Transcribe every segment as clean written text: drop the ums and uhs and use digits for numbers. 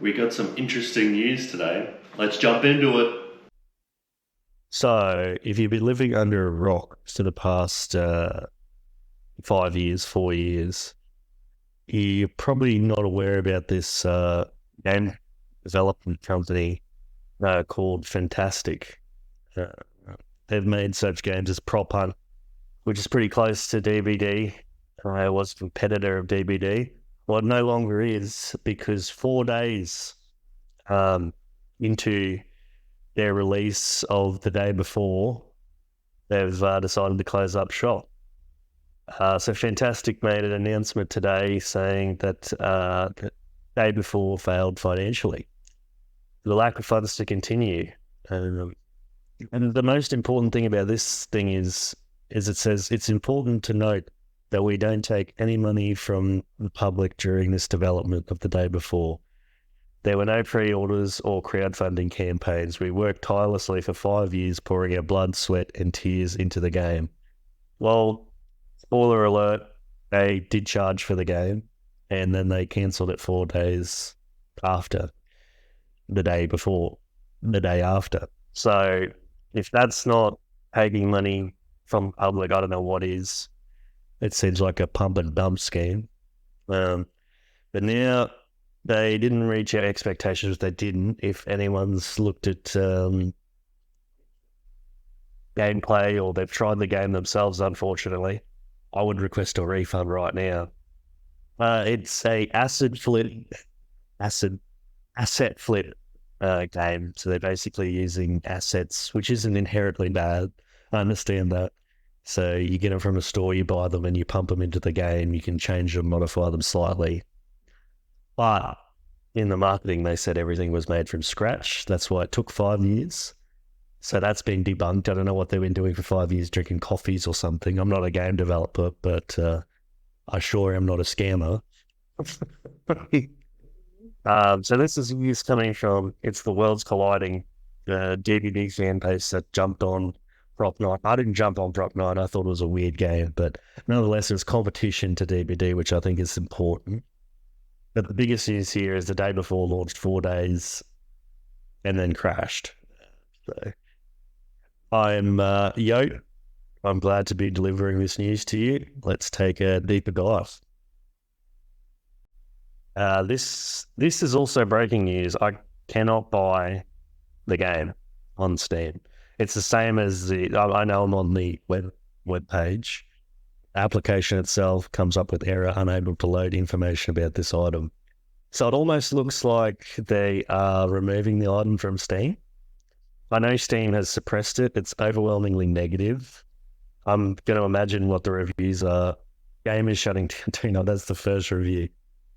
We got some interesting news today. Let's jump into it. So, if you've been living under a rock for the past 5 years, 4 years, you're probably not aware about this game development company called Fantastic. Uh, they've made such games as Prop Hunt, which is pretty close to DBD. It was a competitor of DBD. Well, it no longer is because 4 days into their release of the day before, they've decided to close up shop. So Fantastic made an announcement today saying that the day before failed financially. The lack of funds to continue. And the most important thing about this thing is it says it's important to note that we don't take any money from the public during this development of the day before. There were no pre-orders or crowdfunding campaigns. We worked tirelessly for 5 years, pouring our blood, sweat, and tears into the game. Well, spoiler alert, they did charge for the game, and then they cancelled it 4 days after the day before, the day after. So if that's not taking money from the public, I don't know what is. It seems like a pump and dump scheme. But now they didn't reach our expectations. They didn't. If anyone's looked at gameplay or they've tried the game themselves, unfortunately, I would request a refund right now. It's a asset flip game. So they're basically using assets, which isn't inherently bad. I understand that. So you get them from a store, you buy them, and you pump them into the game. You can change them, modify them slightly. But in the marketing, they said everything was made from scratch. That's why it took 5 years. So that's been debunked. I don't know what they've been doing for 5 years, drinking coffees or something. I'm not a game developer, but I sure am not a scammer. So this is news coming from It's the Worlds Colliding, DVD fan base that jumped on Prop Night. I didn't jump on Prop Night. I thought it was a weird game, but nonetheless, there's competition to DBD, which I think is important. But the biggest news here is the day before launched 4 days and then crashed. So I'm Yo. I'm glad to be delivering this news to you. Let's take a deeper dive. This is also breaking news. I cannot buy the game on Steam. It's the same as I know I'm on the web page. Application itself comes up with error, unable to load information about this item. So it almost looks like they are removing the item from Steam. I know Steam has suppressed it. It's overwhelmingly negative. I'm going to imagine what the reviews are. Game is shutting down. No, that's the first review.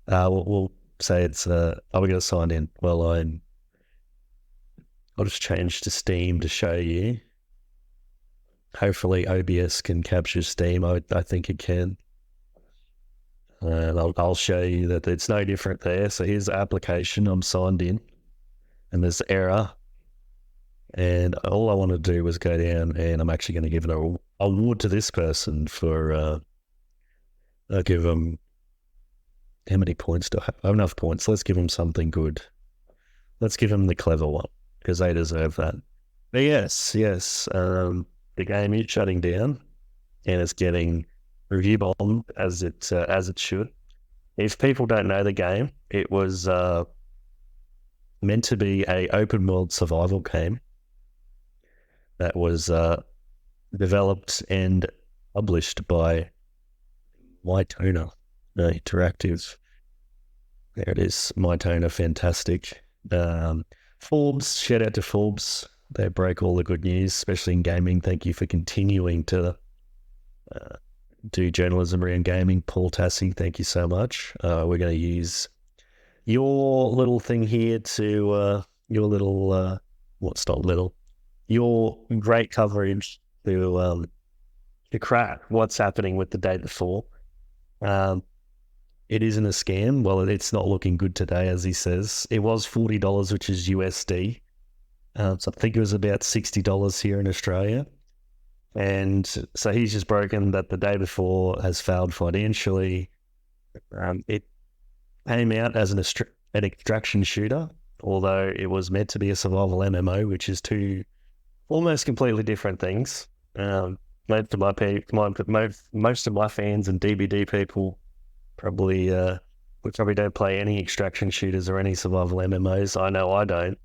We'll say it's, are we going to sign in? Well, I'll just change to Steam to show you. Hopefully OBS can capture Steam. I think it can. And I'll show you that it's no different there. So here's the application. I'm signed in and there's error. And all I want to do was go down and I'm actually going to give an award to this person for, I'll give them, how many points do I have? I have enough points. Let's give them something good. Let's give them the clever one because they deserve that. But yes, the game is shutting down and it's getting review bombed as it should. If people don't know the game, it was meant to be a open world survival game that was developed and published by Mytona Interactive. There it is, Mytona, Fantastic. Forbes, shout out to Forbes. They break all the good news, especially in gaming. Thank you for continuing to do journalism around gaming. Paul Tassi, thank you so much. We're going to use your little thing here to, your great coverage to crack what's happening with the day before. It isn't a scam. Well, it's not looking good today, as he says. It was $40, which is USD. So I think it was about $60 here in Australia. And so he's just broken that the day before has failed financially. It came out as an extraction shooter, although it was meant to be a survival MMO, which is two almost completely different things. Most of most of my fans and DBD people probably don't play any extraction shooters or any survival MMOs. I know I don't.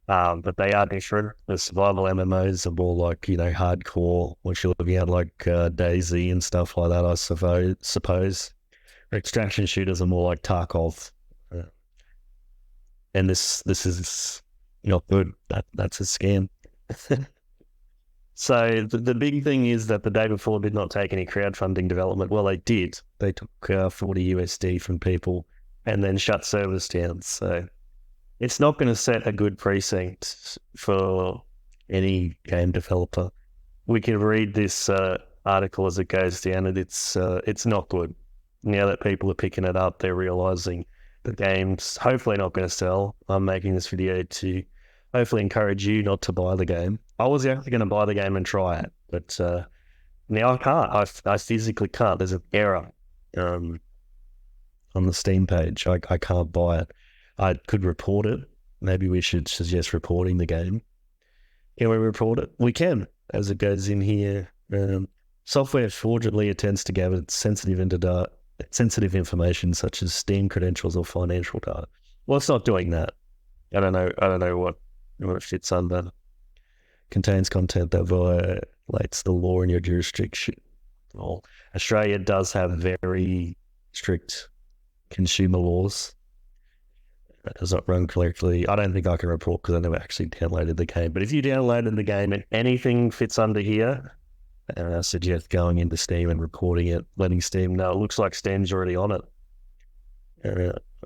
But they are different. The survival MMOs are more like, hardcore, what you're looking at, like DayZ and stuff like that, I suppose. Extraction shooters are more like Tarkov. And this is not good. That's a scam. So the big thing is that the day before did not take any crowdfunding development. Well, they did. They took 40 USD from people and then shut servers down. So it's not going to set a good precinct for any game developer. We can read this article as it goes down, and it's not good. Now that people are picking it up, they're realizing the game's hopefully not going to sell. I'm making this video to hopefully encourage you not to buy the game. I was actually going to buy the game and try it, but now I can't. I physically can't. There's an error on the Steam page. I can't buy it. I could report it. Maybe we should suggest reporting the game. Can we report it? We can, as it goes in here. Software fraudulently attempts to gather sensitive information such as Steam credentials or financial data. Well, it's not doing that. I don't know what it fits under. Contains content that violates the law in your jurisdiction. Well, Australia does have very strict consumer laws. That does not run correctly. I don't think I can report because I never actually downloaded the game. But if you downloaded the game and anything fits under here, I suggest going into Steam and reporting it, letting Steam know. It looks like Steam's already on it.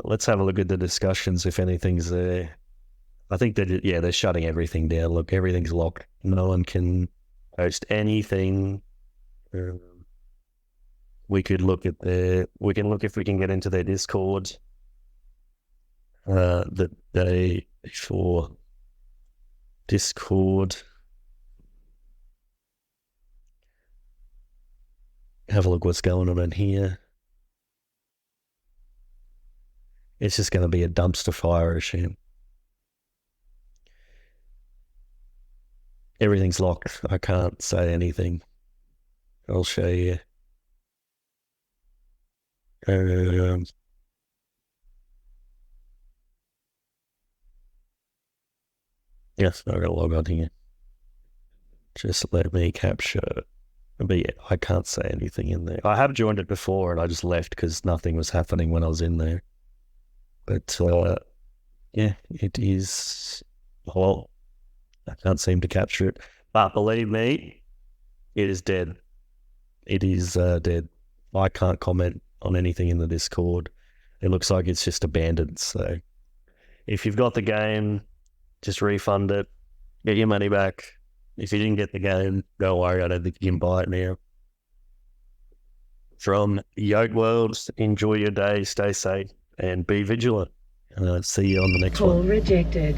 Let's have a look at the discussions if anything's there. I think they're shutting everything down. Look, everything's locked. No one can post anything. We can look if we can get into their Discord. The day before Discord. Have a look what's going on in here. It's just going to be a dumpster fire issue. Everything's locked. I can't say anything. I'll show you. Yes, I'm going to log on here. Just let me capture. But yeah, I can't say anything in there. I have joined it before and I just left because nothing was happening when I was in there. But yeah, it is. Well, I can't seem to capture it. But believe me, it is dead. It is dead. I can't comment on anything in the Discord. It looks like it's just abandoned. So if you've got the game, just refund it, get your money back. If you didn't get the game, don't worry, I don't think you can buy it now. From Yoke World, enjoy your day, stay safe, and be vigilant. See you on the next one. Call rejected.